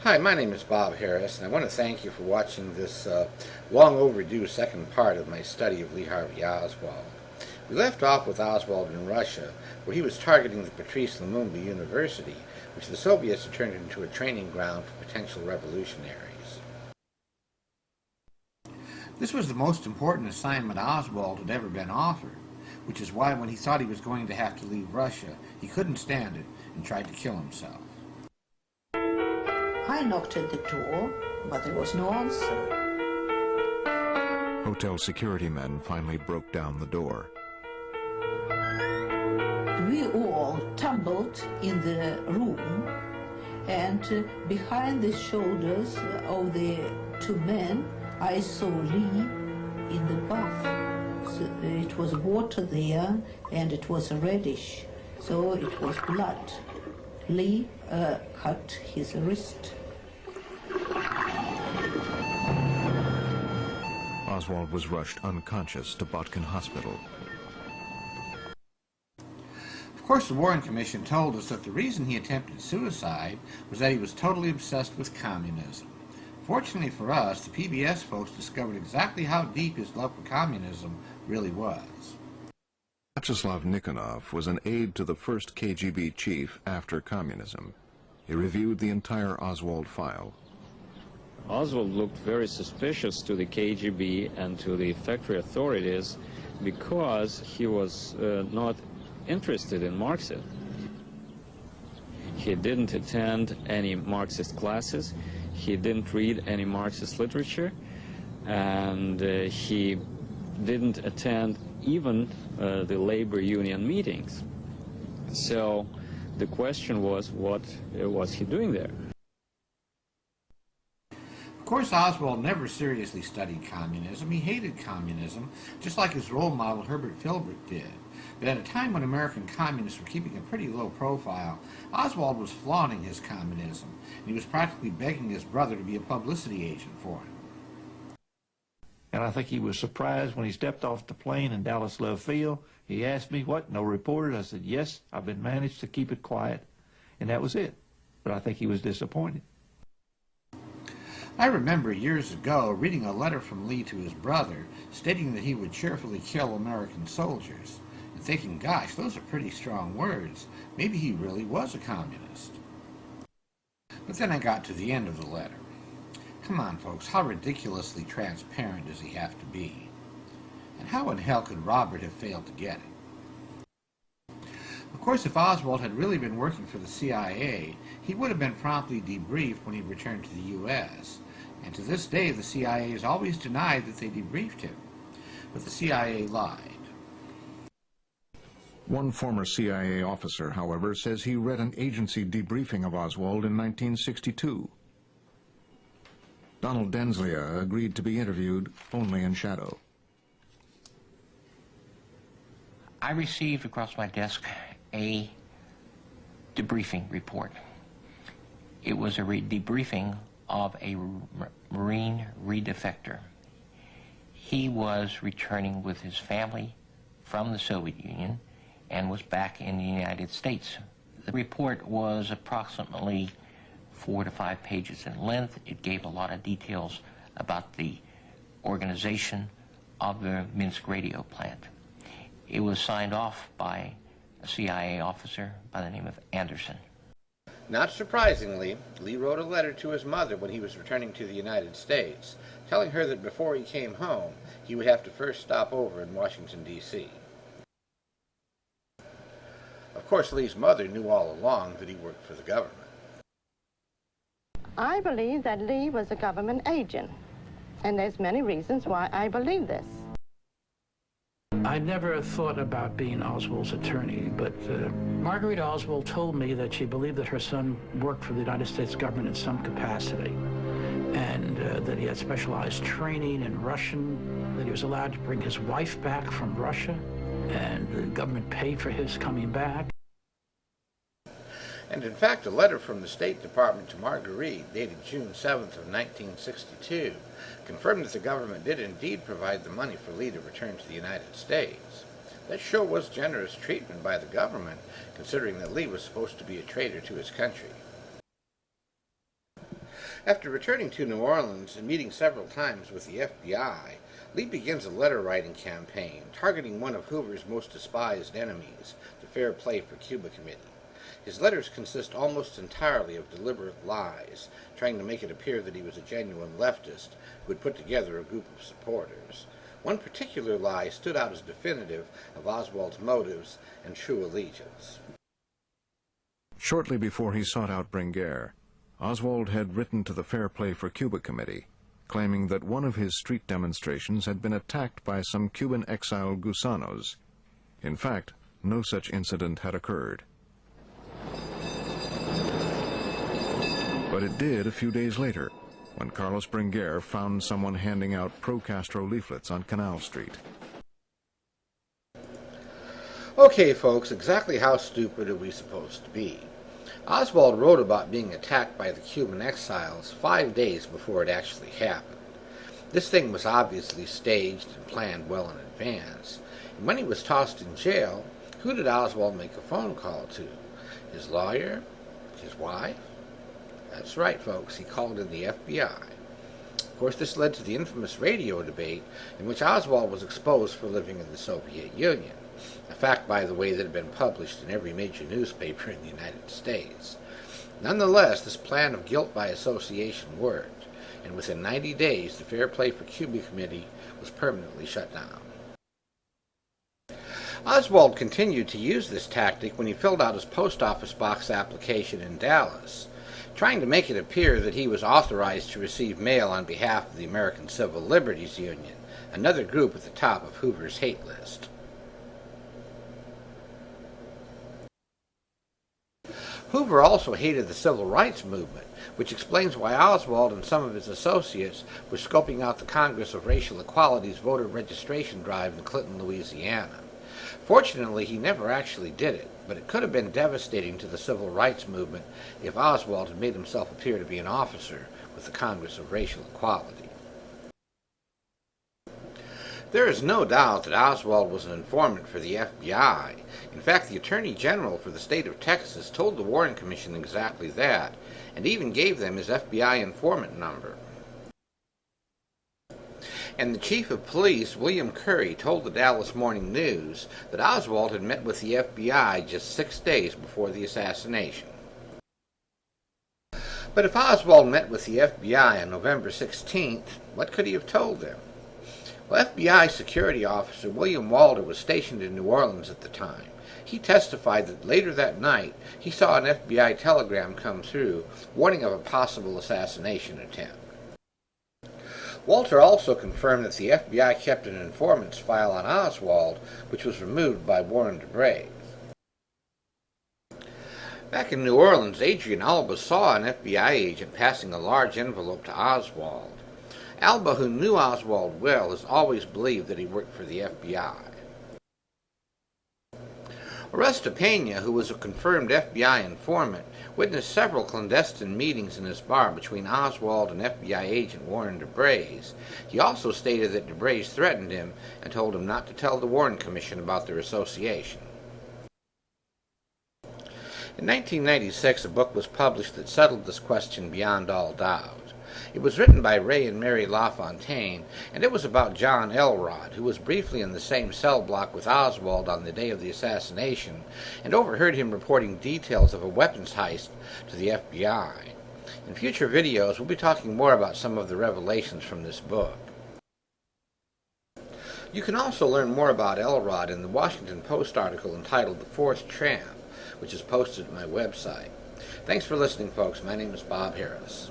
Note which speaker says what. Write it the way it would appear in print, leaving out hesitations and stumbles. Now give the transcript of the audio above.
Speaker 1: Hi, my name is Bob Harris, and I want to thank you for watching this long overdue second part of my study of Lee Harvey Oswald. We left off with Oswald in Russia, where he was targeting the Patrice Lumumba University, which the Soviets had turned into a training ground for potential revolutionaries. This was the most important assignment Oswald had ever been offered, which is why when he thought he was going to have to leave Russia, he couldn't stand it and tried to kill himself.
Speaker 2: I knocked at the door, but there was no answer.
Speaker 3: Hotel security men finally broke down the door.
Speaker 2: We all tumbled in the room, and behind the shoulders of the two men, I saw Lee in the bath. So it was water there, and it was reddish, so it was blood. Lee cut his wrist.
Speaker 3: Oswald was rushed unconscious to Botkin Hospital.
Speaker 1: Of course, the Warren Commission told us that the reason he attempted suicide was that he was totally obsessed with communism. Fortunately for us, the PBS folks discovered exactly how deep his love for communism really was.
Speaker 3: Vyacheslav Nikonov was an aide to the first KGB chief after communism. He reviewed the entire Oswald file.
Speaker 4: Oswald looked very suspicious to the KGB and to the factory authorities because he was not interested in Marxism. He didn't attend any Marxist classes, he didn't read any Marxist literature, and he didn't attend even the labor union meetings. So the question was, what was he doing there?
Speaker 1: Of course, Oswald never seriously studied communism. He hated communism, just like his role model Herbert Philbrick did. But at a time when American communists were keeping a pretty low profile, Oswald was flaunting his communism, and he was practically begging his brother to be a publicity agent for him.
Speaker 5: And I think he was surprised when he stepped off the plane in Dallas Love Field. He asked me, "What? No reporters?" I said, "Yes, I've been managed to keep it quiet." And that was it. But I think he was disappointed.
Speaker 1: I remember years ago reading a letter from Lee to his brother stating that he would cheerfully kill American soldiers, and thinking, gosh, those are pretty strong words. Maybe he really was a communist. But then I got to the end of the letter. Come on, folks, how ridiculously transparent does he have to be? And how in hell could Robert have failed to get it? Of course, if Oswald had really been working for the CIA, he would have been promptly debriefed when he returned to the U.S., and to this day the CIA has always denied that they debriefed him. But the CIA lied.
Speaker 3: One former CIA officer, however, says he read an agency debriefing of Oswald in 1962. Donald Denslia agreed to be interviewed only in shadow.
Speaker 6: I received across my desk a debriefing report. It was a debriefing of a Marine redefector. He was returning with his family from the Soviet Union and was back in the United States. The report was approximately 4 to 5 pages in length. It gave a lot of details about the organization of the Minsk radio plant. It was signed off by a CIA officer by the name of Anderson.
Speaker 1: Not surprisingly, Lee wrote a letter to his mother when he was returning to the United States, telling her that before he came home, he would have to first stop over in Washington, D.C. Of course, Lee's mother knew all along that he worked for the government.
Speaker 7: I believe that Lee was a government agent, and there's many reasons why I believe this.
Speaker 8: I never thought about being Oswald's attorney, but Marguerite Oswald told me that she believed that her son worked for the United States government in some capacity, and that he had specialized training in Russian, that he was allowed to bring his wife back from Russia, and the government paid for his coming back.
Speaker 1: And in fact, a letter from the State Department to Marguerite, dated June 7th of 1962, confirmed that the government did indeed provide the money for Lee to return to the United States. That sure was generous treatment by the government, considering that Lee was supposed to be a traitor to his country. After returning to New Orleans and meeting several times with the FBI, Lee begins a letter-writing campaign targeting one of Hoover's most despised enemies, the Fair Play for Cuba Committee. His letters consist almost entirely of deliberate lies, trying to make it appear that he was a genuine leftist who had put together a group of supporters. One particular lie stood out as definitive of Oswald's motives and true allegiance.
Speaker 3: Shortly before he sought out Bringuer, Oswald had written to the Fair Play for Cuba Committee, claiming that one of his street demonstrations had been attacked by some Cuban exile gusanos. In fact, no such incident had occurred. But it did a few days later, when Carlos Bringuer found someone handing out pro-Castro leaflets on Canal Street.
Speaker 1: Okay, folks, exactly how stupid are we supposed to be? Oswald wrote about being attacked by the Cuban exiles 5 days before it actually happened. This thing was obviously staged and planned well in advance. And when he was tossed in jail, who did Oswald make a phone call to? His lawyer? His wife? That's right, folks, he called in the FBI. Of course, this led to the infamous radio debate in which Oswald was exposed for living in the Soviet Union. A fact, by the way, that had been published in every major newspaper in the United States. Nonetheless, this plan of guilt by association worked, and within 90 days, the Fair Play for Cuba Committee was permanently shut down. Oswald continued to use this tactic when he filled out his post office box application in Dallas, trying to make it appear that he was authorized to receive mail on behalf of the American Civil Liberties Union, another group at the top of Hoover's hate list. Hoover also hated the civil rights movement, which explains why Oswald and some of his associates were scoping out the Congress of Racial Equality's voter registration drive in Clinton, Louisiana. Fortunately, he never actually did it, but it could have been devastating to the civil rights movement if Oswald had made himself appear to be an officer with the Congress of Racial Equality. There is no doubt that Oswald was an informant for the FBI. In fact, the Attorney General for the state of Texas told the Warren Commission exactly that, and even gave them his FBI informant number. And the Chief of Police, William Curry, told the Dallas Morning News that Oswald had met with the FBI just 6 days before the assassination. But if Oswald met with the FBI on November 16th, what could he have told them? Well, FBI security officer William Walter was stationed in New Orleans at the time. He testified that later that night he saw an FBI telegram come through warning of a possible assassination attempt. Walter also confirmed that the FBI kept an informant's file on Oswald, which was removed by Warren DeBrays. Back in New Orleans, Adrian Alba saw an FBI agent passing a large envelope to Oswald. Alba, who knew Oswald well, has always believed that he worked for the FBI. Oresta Pena, who was a confirmed FBI informant, witnessed several clandestine meetings in his bar between Oswald and FBI agent Warren DeBrays. He also stated that DeBrays threatened him and told him not to tell the Warren Commission about their association. In 1996, a book was published that settled this question beyond all doubt. It was written by Ray and Mary LaFontaine, and it was about John Elrod, who was briefly in the same cell block with Oswald on the day of the assassination, and overheard him reporting details of a weapons heist to the FBI. In future videos, we'll be talking more about some of the revelations from this book. You can also learn more about Elrod in the Washington Post article entitled The Fourth Tramp, which is posted at my website. Thanks for listening, folks. My name is Bob Harris.